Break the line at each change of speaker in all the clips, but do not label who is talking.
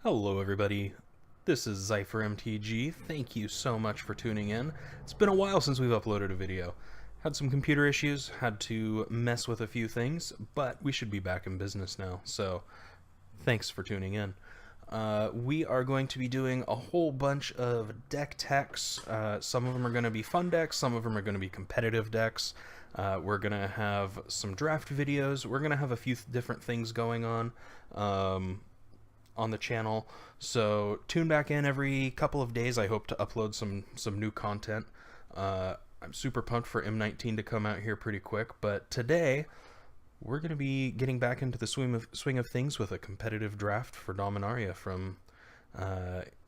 Hello everybody, this is ZypherMTG. Thank you so much for tuning in. It's been a while since we've uploaded a video. Had some computer issues, had to mess with a few things, but we should be back in business now, so thanks for tuning in. We are going to be doing a whole bunch of deck techs. Some of them are going to be fun decks, some of them are going to be competitive decks. We're going to have some draft videos. We're going to have a few different things going on the channel, so tune back in every couple of days. I hope to upload some new content. I'm super pumped for M19 to come out here pretty quick, but today we're going to be getting back into the swing of things with a competitive draft for Dominaria from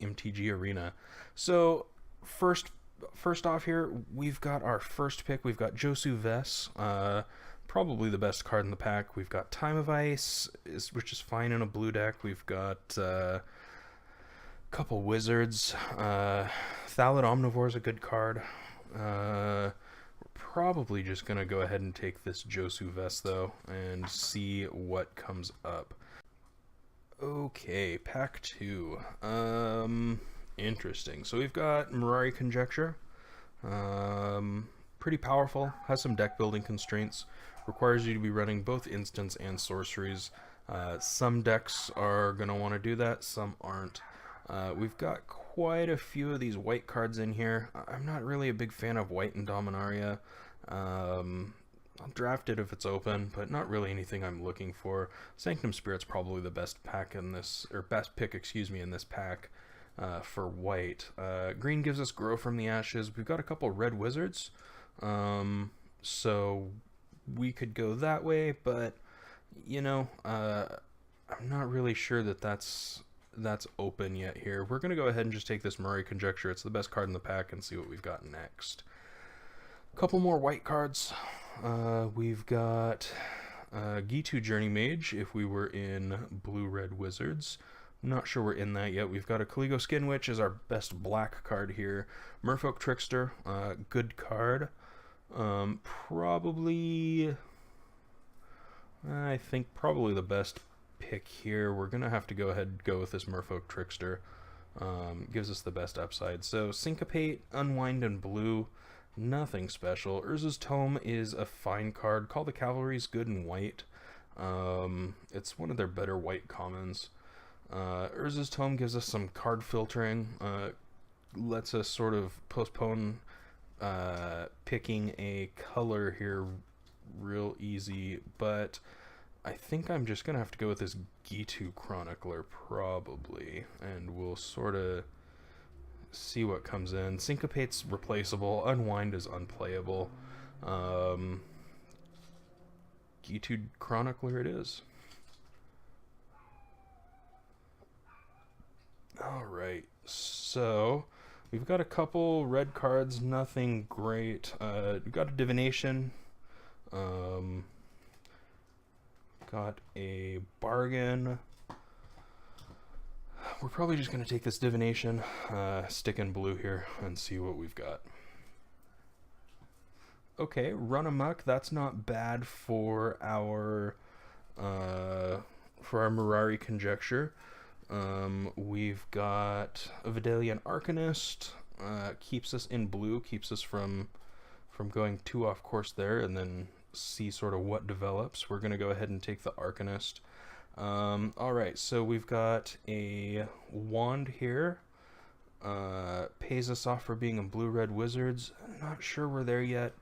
MTG Arena. So first off here, we've got our first pick. We've got Josu Ves, probably the best card in the pack. We've got Time of Ice, which is fine in a blue deck. We've got a couple Wizards. Thallid Omnivore is a good card. We're probably just going to go ahead and take this Josu Ves, though, and see what comes up. Okay, pack 2. Interesting. So we've got Mirari Conjecture. Pretty powerful, has some deck building constraints, requires you to be running both instants and sorceries. Some decks are going to want to do that, some aren't. We've got quite a few of these white cards in here. I'm not really a big fan of white in Dominaria. I'll draft it if it's open, but not really anything I'm looking for. Sanctum Spirit's probably the best pack in this, or best pick, excuse me, in this pack for white. Green gives us Grow from the Ashes. We've got a couple red Wizards, so we could go that way, but you know, I'm not really sure that that's open yet here. We're gonna go ahead and just take this Mirari Conjecture. It's the best card in the pack, and see what we've got next. A couple more white cards. We've got Gitu Journey Mage if we were in blue-red Wizards. I'm not sure we're in that yet. We've got a Kaligo Skin Witch as our best black card here. Merfolk Trickster, good card. I think probably the best pick here. We're gonna have to go ahead and go with this Merfolk Trickster. Gives us the best upside. So Syncopate, Unwind, and blue. Nothing special. Urza's Tome is a fine card. Call the Cavalry is good in white. It's one of their better white commons. Urza's Tome gives us some card filtering. Lets us sort of postpone picking a color here real easy, but I think I'm just gonna have to go with this Gitu Chronicler probably, and we'll sort of see what comes in. Syncopate's replaceable, Unwind is unplayable. Gitu Chronicler it is. Alright, so we've got a couple red cards, nothing great. We've got a Divination. Got a Bargain. We're probably just going to take this Divination, stick in blue here, and see what we've got. Okay, Run Amok. That's not bad for our Mirari Conjecture. We've got a Vidalian Arcanist. Keeps us in blue, keeps us from going too off course there, and then see sort of what develops. We're going to go ahead and take the Arcanist. Alright, so we've got a Wand here. Pays us off for being in blue-red Wizards. Not sure we're there yet.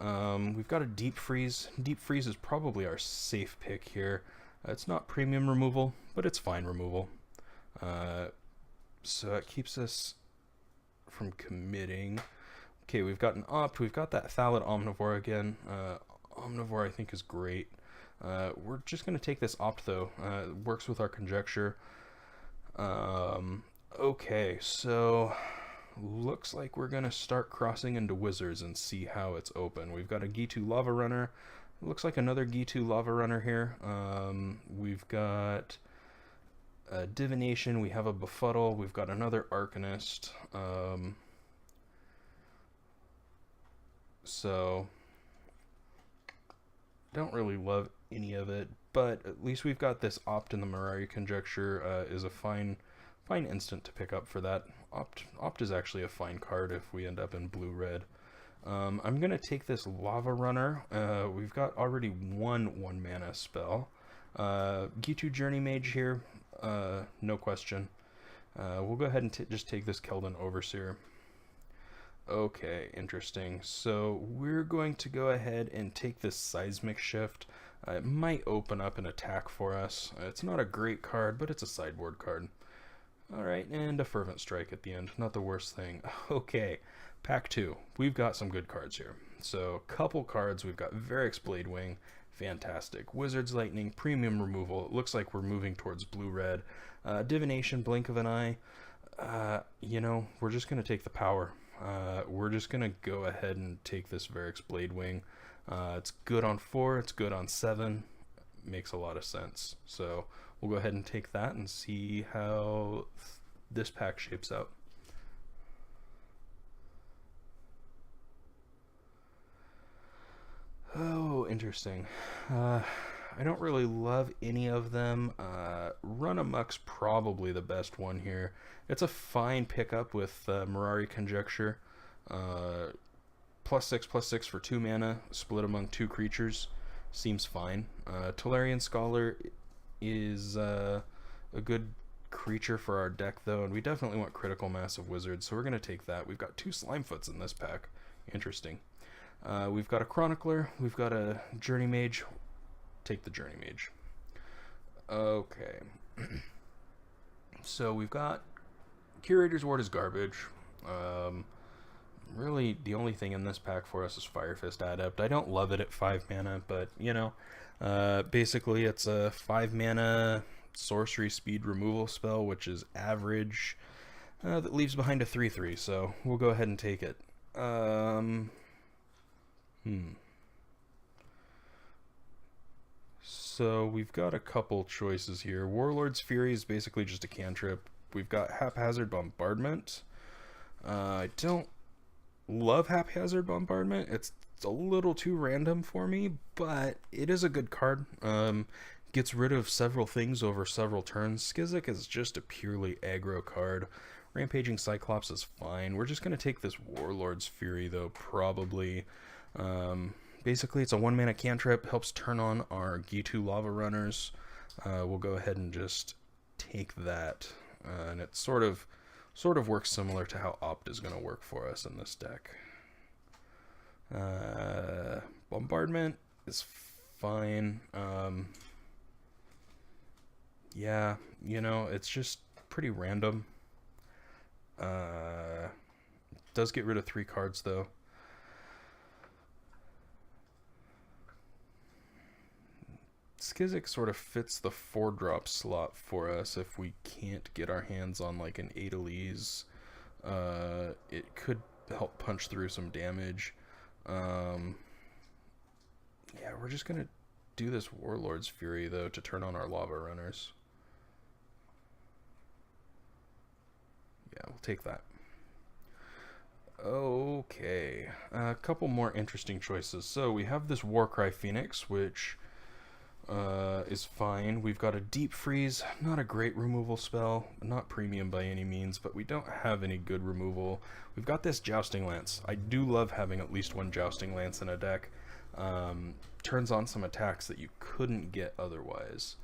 We've got a Deep Freeze. Deep Freeze is probably our safe pick here. It's not premium removal, but it's fine removal. So it keeps us from committing. Okay, we've got an Opt. We've got that Thallid Omnivore again. Omnivore I think is great. We're just going to take this Opt, though. It works with our Conjecture. Okay, so looks like we're going to start crossing into Wizards and see how it's open. We've got a Gitu Lava Runner. Looks like another Gitu Lava Runner here. We've got a Divination. We have a Befuddle. We've got another Arcanist. So don't really love any of it, but at least we've got this Opt in the Mirari Conjecture is a fine instant to pick up for that. Opt is actually a fine card if we end up in blue-red. I'm going to take this Lava Runner. We've got already one mana spell. Gitu Journey Mage here, no question. We'll go ahead and just take this Keldon Overseer. Okay, interesting. So we're going to go ahead and take this Seismic Shift. It might open up an attack for us. It's not a great card, but it's a sideboard card. Alright, and a Fervent Strike at the end. Not the worst thing. Okay, pack 2. We've got some good cards here. So, couple cards. We've got Varix Bladewing. Fantastic. Wizard's Lightning, premium removal. It looks like we're moving towards blue-red. Divination, Blink of an Eye. You know, we're just going to take the power. We're just going to go ahead and take this Varix Bladewing. It's good on 4, it's good on 7. Makes a lot of sense. So we'll go ahead and take that and see how this pack shapes out. Oh, interesting. I don't really love any of them. Run Amok's probably the best one here. It's a fine pickup with Mirari Conjecture. +6/+6 for 2 mana, split among 2 creatures. Seems fine. Tolarian Scholar is a good creature for our deck, though, and we definitely want Critical Mass of Wizards, so we're going to take that. We've got 2 Slimefoots in this pack. Interesting. We've got a Chronicler. We've got a Journey Mage. Take the Journey Mage. Okay. So we've got Curator's Ward is garbage. Really, the only thing in this pack for us is Fire Fist Adept. I don't love it at 5 mana, but, you know, basically it's a 5 mana sorcery speed removal spell, which is average, that leaves behind a 3/3, so we'll go ahead and take it. So we've got a couple choices here. Warlord's Fury is basically just a cantrip. We've got Haphazard Bombardment. I don't love Haphazard Bombardment. It's a little too random for me, but it is a good card. Gets rid of several things over several turns. Skizik is just a purely aggro card. Rampaging Cyclops is fine. We're just going to take this Warlord's Fury, though, probably. Basically, it's a 1 mana cantrip. Helps turn on our Gitu Lava Runners. We'll go ahead and just take that. And it sort of works similar to how Opt is going to work for us in this deck. Bombardment is fine. Yeah, you know, it's just pretty random. Does get rid of 3 cards, though. Skizik sort of fits the 4-drop slot for us if we can't get our hands on like an Adeliz. It could help punch through some damage. Yeah, we're just going to do this Warlord's Fury, though, to turn on our Lava Runners. Yeah, we'll take that. Okay, a couple more interesting choices. So we have this Warcry Phoenix, which is fine. We've got a Deep Freeze, not a great removal spell, not premium by any means, but we don't have any good removal. We've got this Jousting Lance. I do love having at least one Jousting Lance in a deck. Turns on some attacks that you couldn't get otherwise.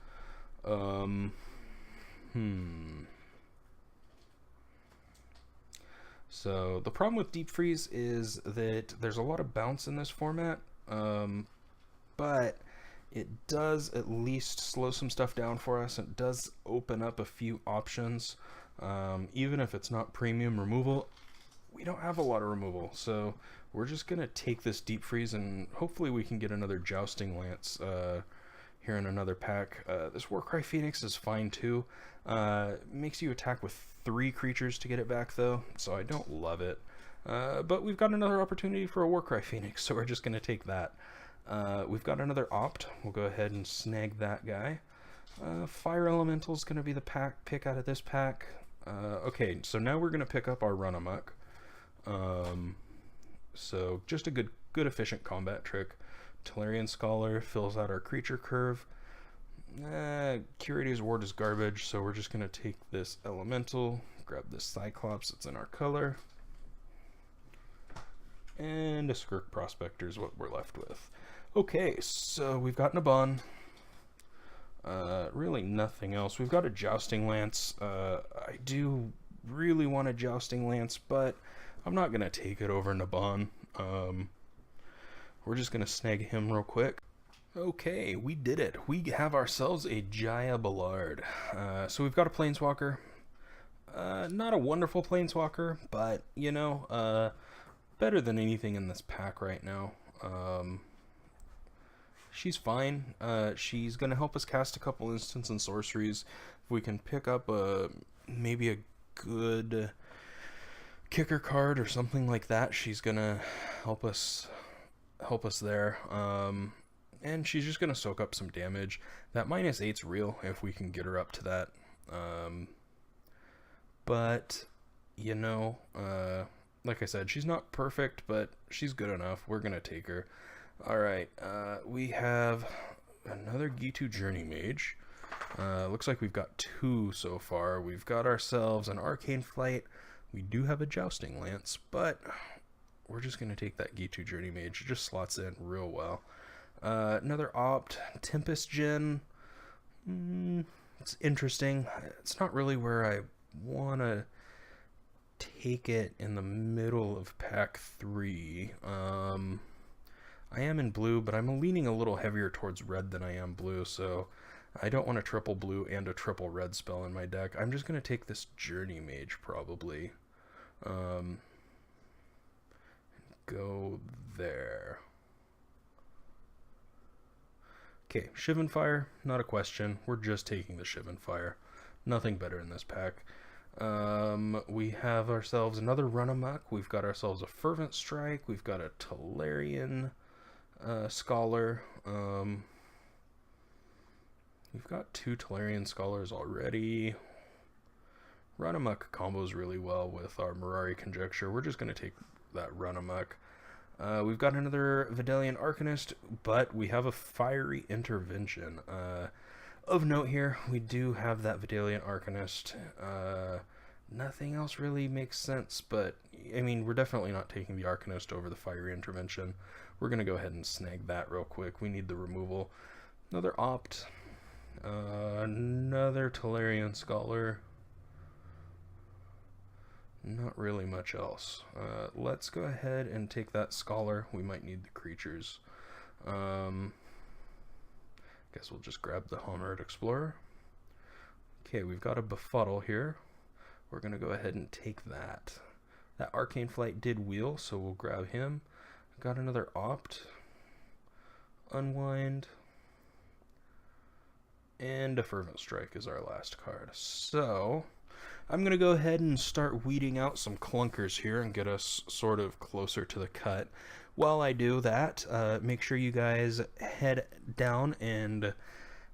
So the problem with Deep Freeze is that there's a lot of bounce in this format, but it does at least slow some stuff down for us. It does open up a few options. Even if it's not premium removal, we don't have a lot of removal. So we're just going to take this Deep Freeze, and hopefully we can get another Jousting Lance here in another pack. This Warcry Phoenix is fine too. Makes you attack with 3 creatures to get it back, though, so I don't love it. But we've got another opportunity for a Warcry Phoenix, so we're just going to take that. We've got another Opt. We'll go ahead and snag that guy. Fire Elemental is going to be the pick out of this pack. Okay, so now we're going to pick up our Run Amok. So just a good efficient combat trick. Tolarian Scholar fills out our creature curve. Curator's Ward is garbage, so we're just going to take this Elemental, grab this Cyclops that's in our color, and a Skirk Prospector is what we're left with. Okay, so we've got Naban. Really nothing else. We've got a Jousting Lance. I do really want a Jousting Lance, but I'm not going to take it over Naban. We're just going to snag him real quick. Okay, we did it. We have ourselves a Jaya Ballard. So we've got a Planeswalker. Not a wonderful Planeswalker, but, you know, better than anything in this pack right now. She's fine. She's going to help us cast a couple instants and sorceries. If we can pick up maybe a good kicker card or something like that, she's going to help us there. And she's just going to soak up some damage. That -8's real if we can get her up to that. But, you know, like I said, she's not perfect, but she's good enough. We're going to take her. Alright, we have another Gitu Journey Mage. Looks like we've got 2 so far. We've got ourselves an Arcane Flight. We do have a Jousting Lance, but we're just going to take that Gitu Journey Mage. It just slots in real well. Another Opt, Tempest Gen. It's interesting. It's not really where I want to take it in the middle of pack 3. I am in blue, but I'm leaning a little heavier towards red than I am blue, so I don't want a triple blue and a triple red spell in my deck. I'm just going to take this Journey Mage, probably. Go there. Okay, Shivan Fire, not a question. We're just taking the Shivan Fire. Nothing better in this pack. We have ourselves another Run Amok. We've got ourselves a Fervent Strike. We've got a Tolarian Scholar. We've got 2 Tolarian Scholars already. Run Amok combos really well with our Mirari Conjecture. We're just going to take that Run Amok. We've got another Vidalian Arcanist, but we have a Fiery Intervention. Of note here, we do have that Vidalian Arcanist. Nothing else really makes sense, but, I mean, we're definitely not taking the Arcanist over the Fiery Intervention. We're going to go ahead and snag that real quick. We need the removal. Another Opt. Another Tolarian Scholar. Not really much else. Let's go ahead and take that Scholar. We might need the creatures. Guess we'll just grab the Homered Explorer. Okay, we've got a Befuddle here. We're going to go ahead and take that. That Arcane Flight did wheel, so we'll grab him. Got another Opt. Unwind. And a Fervent Strike is our last card. So I'm going to go ahead and start weeding out some clunkers here and get us sort of closer to the cut. While I do that, make sure you guys head down and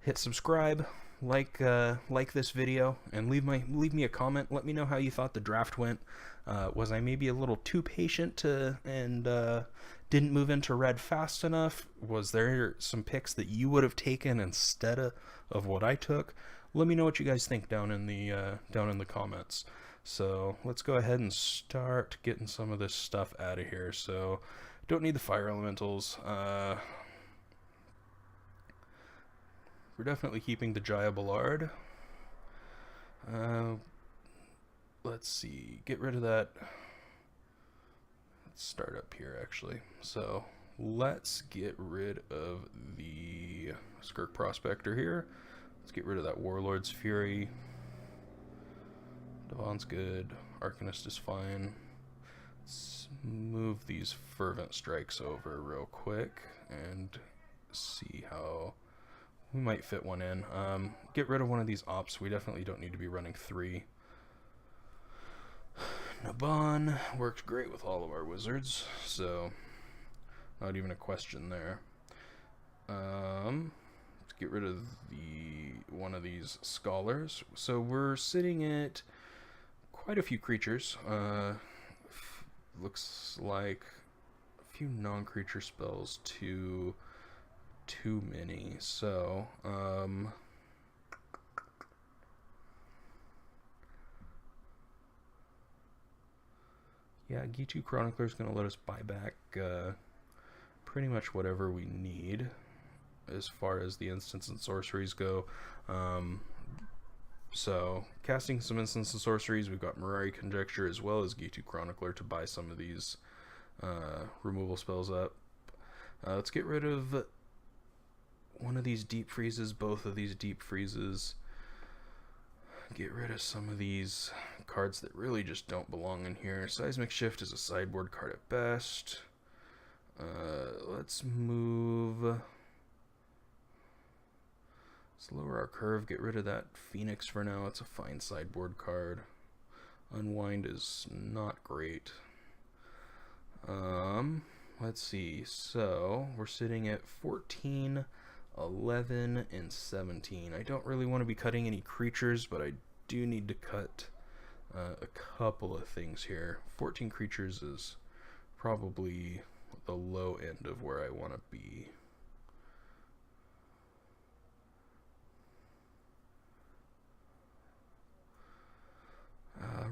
hit subscribe, like this video, and leave me a comment. Let me know how you thought the draft went. Was I maybe a little too patient and didn't move into red fast enough? Was there some picks that you would have taken instead of what I took? Let me know what you guys think down in the comments. So let's go ahead and start getting some of this stuff out of here. So don't need the fire elementals. We're definitely keeping the Jaya Ballard. Let's see, get rid of that. Let's start up here actually. So let's get rid of the Skirk Prospector here. Let's get rid of that Warlord's Fury. Devon's good. Arcanist is fine. Let's move these Fervent Strikes over real quick and see how we might fit one in. Get rid of one of these Ops. We definitely don't need to be running 3. Naban worked great with all of our wizards, so not even a question there. Let's get rid of one of these Scholars. So we're sitting at quite a few creatures. Looks like a few non-creature spells too many. So Yeah, Gitu Chronicler is going to let us buy back pretty much whatever we need as far as the instants and sorceries go. So, casting some instants and sorceries, we've got Mirari Conjecture as well as Gitu Chronicler to buy some of these removal spells up. Let's get rid of one of these deep freezes, both of these deep freezes. Get rid of some of these cards that really just don't belong in here. Seismic Shift is a sideboard card at best. Let's move. Let's lower our curve. Get rid of that Phoenix for now. It's a fine sideboard card. Unwind is not great. Let's see. So we're sitting at 14, 11, and 17. I don't really want to be cutting any creatures, but I do need to cut a couple of things here. 14 creatures is probably the low end of where I want to be.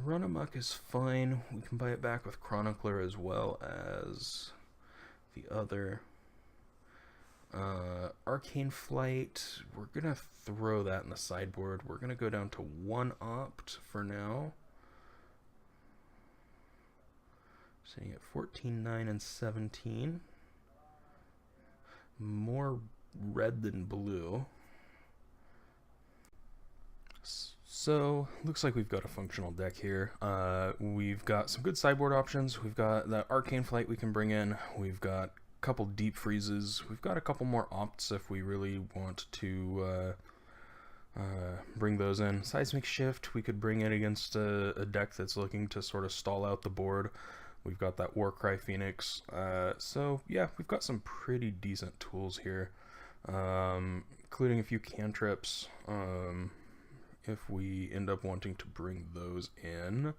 Run Amok is fine. We can buy it back with Chronicler as well as the other. Arcane Flight, we're going to throw that in the sideboard. We're going to go down to 1 opt for now. Sitting at 14, 9, and 17. More red than blue. So, looks like we've got a functional deck here. We've got some good sideboard options. We've got the Arcane Flight we can bring in. We've got a couple deep freezes. We've got a couple more opts if we really want to bring those in. Seismic Shift we could bring in against a deck that's looking to sort of stall out the board. We've got that Warcry Phoenix. So, yeah, we've got some pretty decent tools here, including a few cantrips. If we end up wanting to bring those in.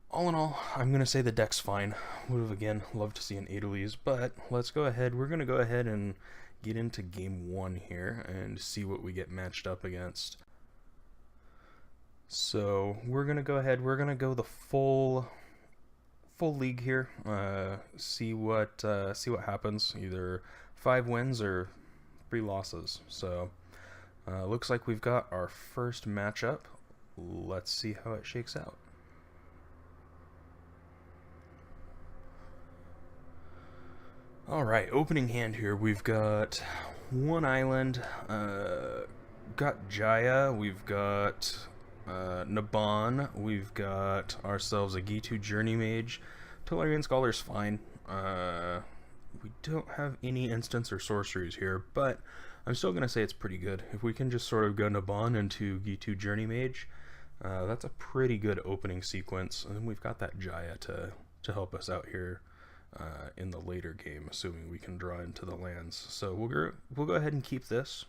All in all, I'm going to say the deck's fine. Would have, again, loved to see an Adeles, but let's go ahead. We're going to go ahead and get into game 1 here and see what we get matched up against. So, we're going to go ahead. We're going to go the full league here. See what happens. Either 5 wins or 3 losses. So, looks like we've got our first matchup. Let's see how it shakes out. Alright, opening hand here. We've got 1 island. Got Jaya. We've got Naban. We've got ourselves a Gitu Journey Mage. Tolarian Scholar's fine. We don't have any instants or sorceries here, but I'm still going to say it's pretty good. If we can just sort of go Naban into Gitu Journey Mage, that's a pretty good opening sequence. And then we've got that Jaya to help us out here in the later game, assuming we can draw into the lands. So we'll go ahead and keep this.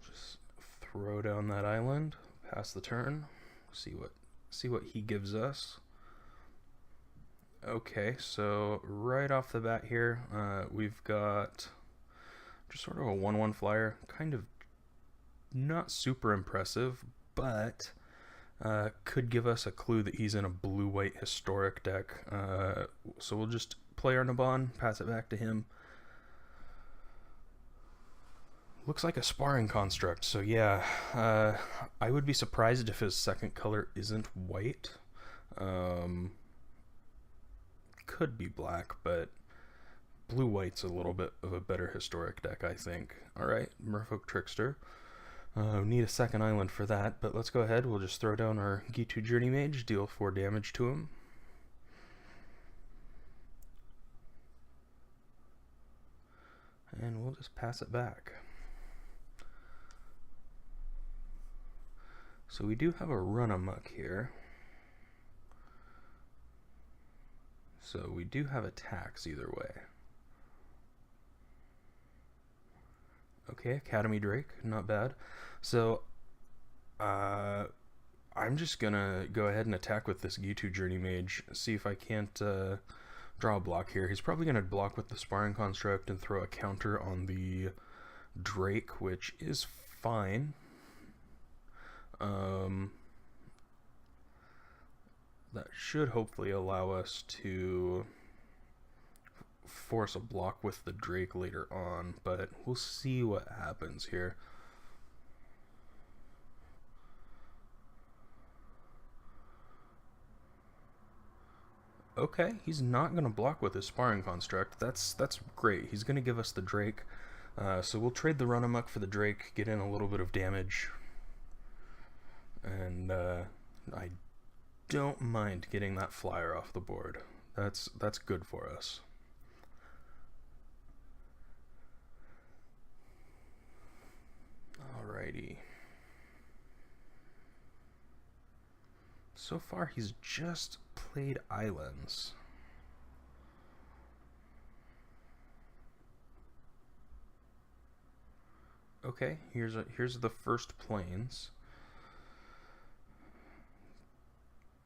Just throw down that island, pass the turn, see what he gives us. Okay, so right off the bat here, we've got just sort of a 1/1 flyer. Kind of not super impressive, but could give us a clue that he's in a blue-white historic deck. So we'll just play our Naban, pass it back to him. Looks like a Sparring Construct, so yeah, I would be surprised if his second color isn't white. Could be black, but blue-white's a little bit of a better historic deck, I think. Alright, Merfolk Trickster. Need a second island for that, but let's go ahead. We'll just throw down our Gitu Journey Mage, deal 4 damage to him. And we'll just pass it back. So we do have a Run Amok here. So we do have attacks either way. Okay, Academy Drake, not bad. So I'm just gonna go ahead and attack with this Gitu Journey Mage, see if I can't draw a block here. He's probably gonna block with the Sparring Construct and throw a counter on the Drake, which is fine. that should hopefully allow us to force a block with the Drake later on, but we'll see what happens here. Okay, he's not going to block with his Sparring Construct. That's great. He's going to give us the Drake. So we'll trade the Run Amok for the Drake, get in a little bit of damage. And I don't mind getting that flyer off the board. That's good for us. Alrighty. So far he's just played islands. Okay, here's the first plains.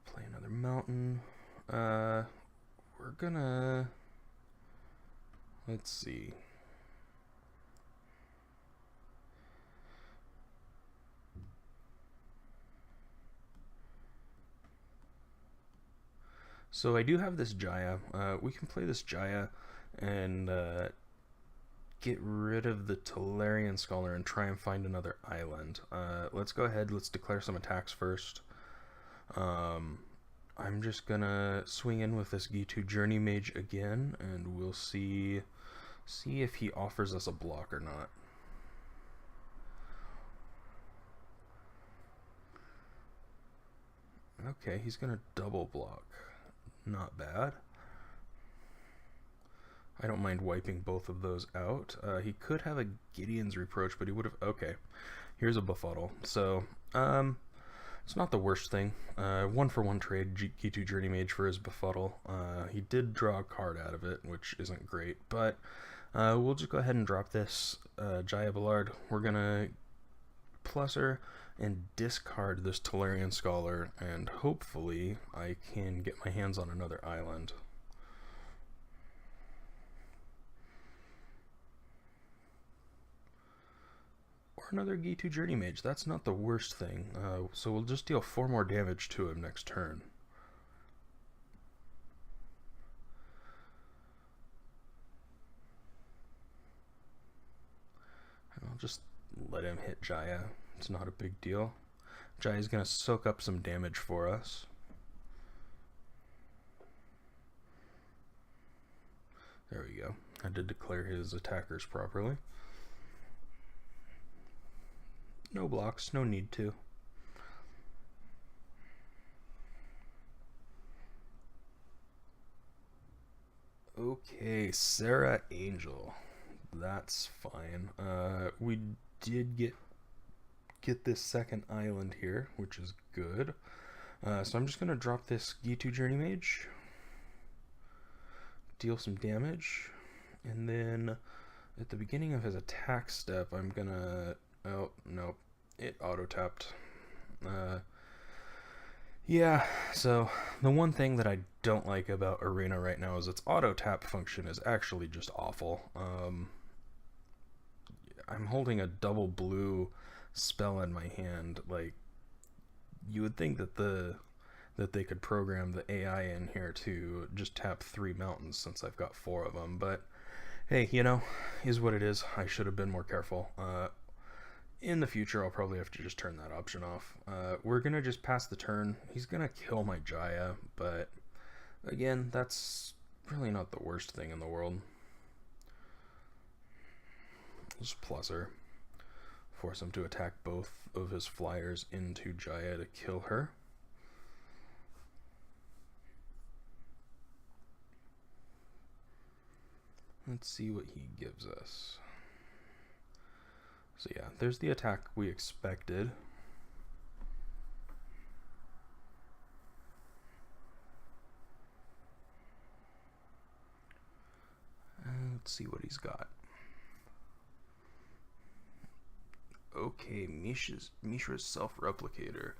Play another mountain. We're gonna, let's see. So I do have this Jaya. We can play this Jaya and get rid of the Tolarian Scholar and try and find another island. Let's go ahead, let's declare some attacks first. I'm just gonna swing in with this G2 Journey Mage again, and we'll see if he offers us a block or not. Okay, he's gonna double block. Not bad. I don't mind wiping both of those out. He could have a Gideon's Reproach, but he would have... Okay, here's a Befuddle. So, it's not the worst thing. 1-for-1 trade, G2 Journey Mage for his Befuddle. He did draw a card out of it, which isn't great, but we'll just go ahead and drop this Jaya Ballard. We're gonna plus her and discard this Tolarian Scholar, and hopefully I can get my hands on another island. Or another G2 Journey Mage. That's not the worst thing. So we'll just deal 4 more damage to him next turn. And I'll just let him hit Jaya. It's not a big deal. Jaya's going to soak up some damage for us. There we go. I did declare his attackers properly. No blocks, no need to. Okay, Sarah Angel. That's fine. We did get this second island here, which is good. So I'm just going to drop this G2 Journey Mage, deal some damage, and then at the beginning of his attack step, I'm going to... Oh, no, it auto-tapped. Yeah, so the one thing that I don't like about Arena right now is its auto-tap function is actually just awful. I'm holding a double blue spell in my hand. Like, you would think that they could program the AI in here to just tap 3 mountains since I've got 4 of them, but hey, you know, is what it is. I should have been more careful. In the future, I'll probably have to just turn that option off. We're gonna just pass the turn. He's gonna kill my Jaya, but again, that's really not the worst thing in the world. Just plus her. Force him to attack both of his flyers into Jaya to kill her. Let's see what he gives us. So yeah, there's the attack we expected. Let's see what he's got. Okay, Mishra's Self-Replicator.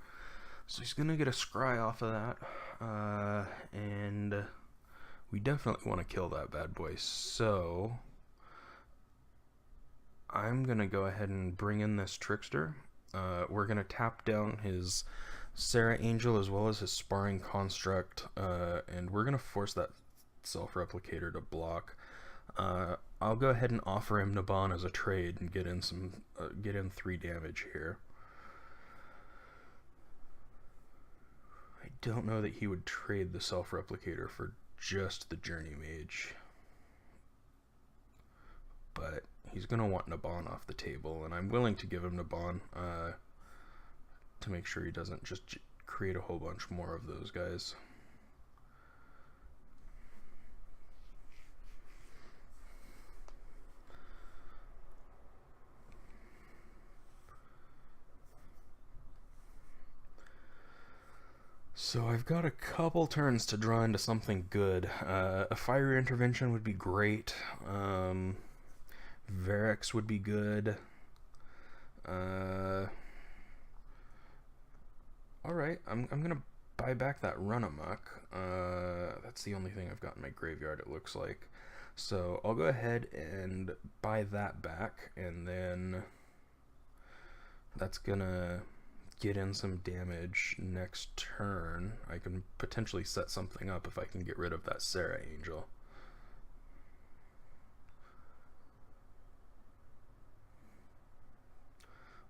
So he's gonna get a scry off of that, and we definitely want to kill that bad boy. So I'm gonna go ahead and bring in this Trickster. We're gonna tap down his Sarah Angel as well as his sparring construct, and we're gonna force that self-replicator to block. I'll go ahead and offer him Naban as a trade and get in 3 damage here. I don't know that he would trade the self-replicator for just the Journey Mage, but he's gonna want Naban off the table, and I'm willing to give him Naban to make sure he doesn't just create a whole bunch more of those guys. So I've got a couple turns to draw into something good. A Fire Intervention would be great. Varix would be good. Alright, I'm gonna buy back that Run Amok. That's the only thing I've got in my graveyard, it looks like. So I'll go ahead and buy that back, and then that's gonna get in some damage next turn. I can potentially set something up if I can get rid of that Sarah Angel.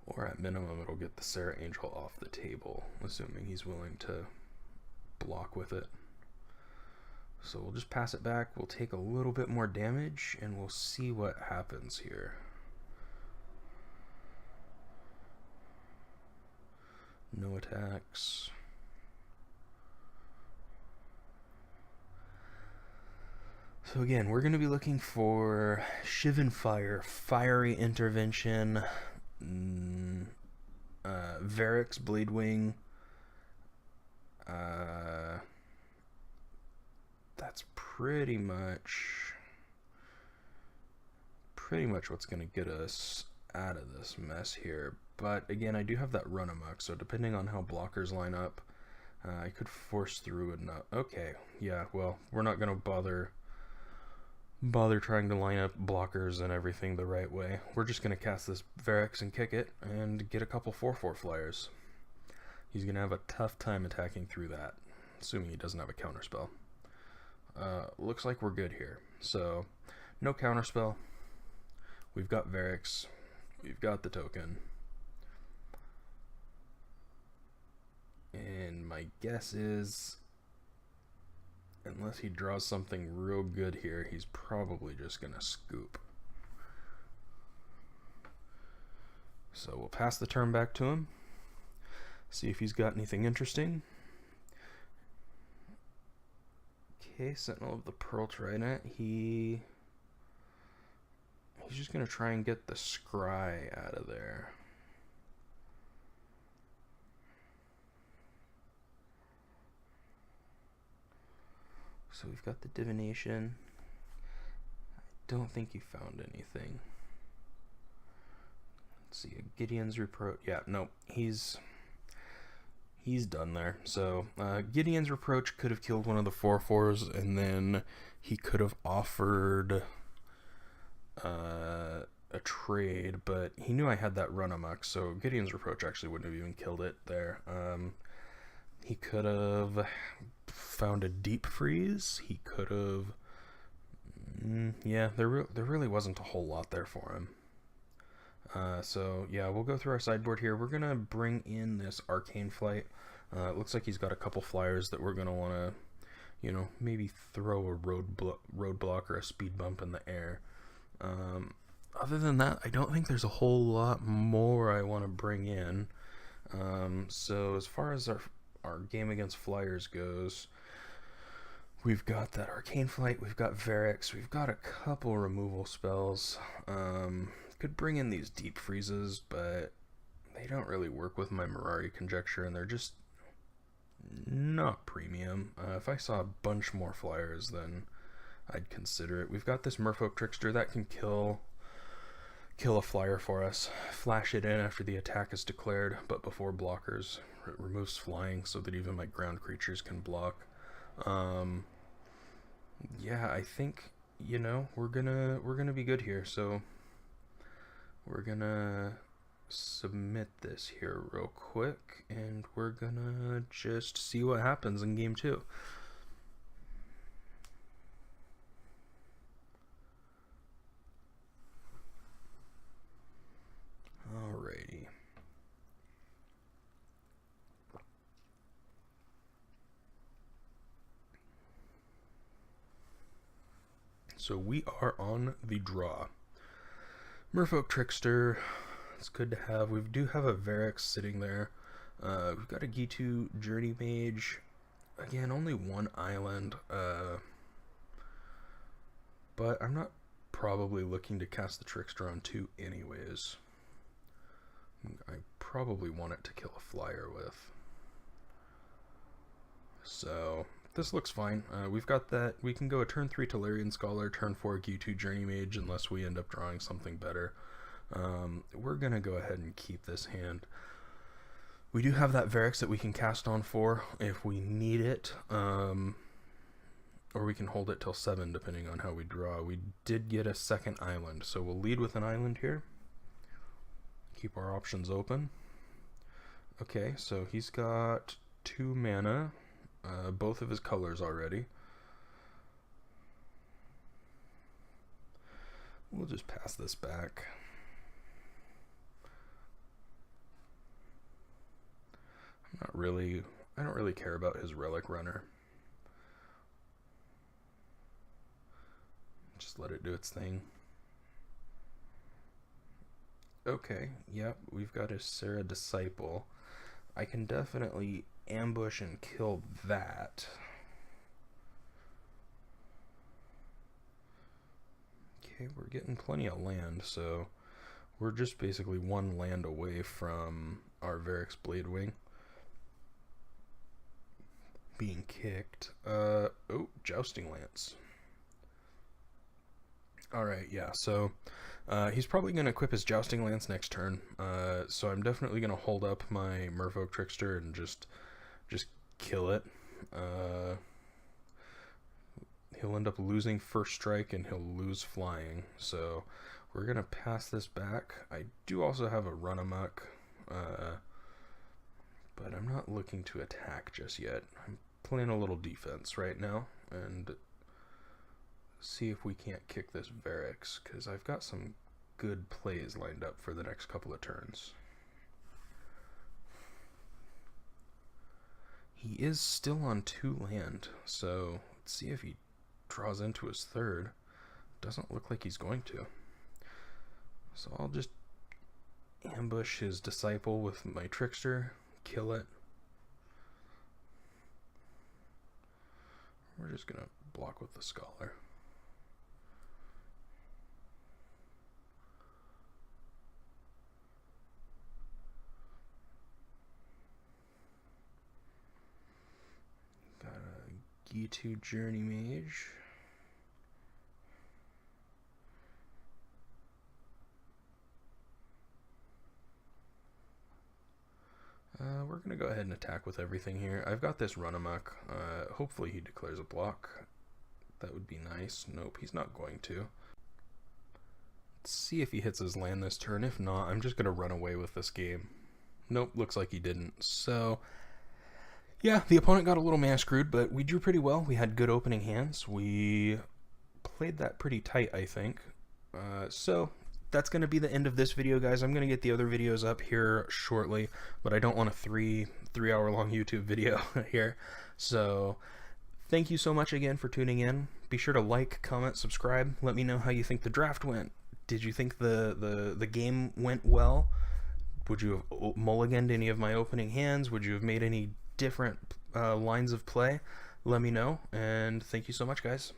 Or at minimum it'll get the Sarah Angel off the table, assuming he's willing to block with it. So we'll just pass it back, we'll take a little bit more damage, and we'll see what happens here. No attacks. So again, we're going to be looking for Shivan Fire, Fiery Intervention, Varix, Bladewing. That's pretty much what's going to get us out of this mess here. But again, I do have that Run Amok, so depending on how blockers line up, I could force through enough. Okay, yeah, well, we're not going to bother trying to line up blockers and everything the right way. We're just going to cast this Varix and kick it and get a couple 4/4 flyers. He's going to have a tough time attacking through that, assuming he doesn't have a counterspell. Looks like we're good here. So, no counterspell. We've got Varix. We've got the token. And my guess is, unless he draws something real good here, he's probably just going to scoop. So we'll pass the turn back to him. See if he's got anything interesting. Okay, Sentinel of the Pearl Trident. He's just going to try and get the Scry out of there. So we've got the Divination. I don't think he found anything. Let's see, a Gideon's Reproach. Yeah, no, he's done there. So Gideon's Reproach could have killed one of the 4/4s, and then he could have offered a trade, but he knew I had that Run Amok, so Gideon's Reproach actually wouldn't have even killed it there. He could have found a Deep Freeze. He could have... yeah, there really wasn't a whole lot there for him. So, yeah, we'll go through our sideboard here. We're going to bring in this Arcane Flight. It looks like he's got a couple flyers that we're going to want to, you know, maybe throw a roadblock or a speed bump in the air. Other than that, I don't think there's a whole lot more I want to bring in. So as far as our game against flyers goes, we've got that Arcane Flight, we've got Varix, we've got a couple removal spells. Could bring in these Deep Freezes, but they don't really work with my Mirari Conjecture, and they're just not premium. If I saw a bunch more flyers, then I'd consider it. We've got this Merfolk Trickster that can kill a flyer for us, flash it in after the attack is declared, but before blockers. It removes flying so that even my ground creatures can block. Yeah, I think, you know, we're gonna be good here. So we're gonna submit this here real quick, and we're gonna just see what happens in game 2. Alrighty. So we are on the draw. Merfolk Trickster, it's good to have. We do have a Varix sitting there. We've got a G2 Journey Mage. Again, only one island. But I'm not probably looking to cast the Trickster on 2 anyways. I probably want it to kill a flyer with. So this looks fine. We've got that. We can go a turn 3 Tellurian Scholar, turn 4 G2 Journey Mage, unless we end up drawing something better. We're gonna go ahead and keep this hand. We do have that Varix that we can cast on 4 if we need it, or we can hold it till 7 depending on how we draw. We did get a second island, so we'll lead with an island here. Keep our options open. Okay, so he's got 2 mana, both of his colors already. We'll just pass this back. I don't really care about his Relic Runner. Just let it do its thing. Okay, yep, we've got a Sarah Disciple. I can definitely ambush and kill that. Okay, we're getting plenty of land, so we're just basically 1 land away from our Varix Bladewing being kicked. Oh, Jousting Lance. Alright, yeah, so he's probably going to equip his Jousting Lance next turn, so I'm definitely going to hold up my Merfolk Trickster and just kill it. He'll end up losing first strike and he'll lose flying, so we're going to pass this back. I do also have a Run Amok, but I'm not looking to attack just yet. I'm playing a little defense right now, and see if we can't kick this Varix, because I've got some good plays lined up for the next couple of turns. He is still on 2 land, so let's see if he draws into his 3rd. Doesn't look like he's going to. So I'll just ambush his Disciple with my Trickster, kill it. We're just going to block with the Scholar. Got a G2 Journey Mage. We're going to go ahead and attack with everything here. I've got this Run Amok. Hopefully he declares a block. That would be nice. Nope, he's not going to. Let's see if he hits his land this turn. If not, I'm just going to run away with this game. Nope, looks like he didn't. So, yeah, the opponent got a little mana screwed, but we drew pretty well. We had good opening hands. We played that pretty tight, I think. So that's going to be the end of this video, guys. I'm going to get the other videos up here shortly, but I don't want a three-hour-long YouTube video here. So thank you so much again for tuning in. Be sure to like, comment, subscribe. Let me know how you think the draft went. Did you think the game went well? Would you have mulliganed any of my opening hands? Would you have made any different lines of play? Let me know, and thank you so much, guys.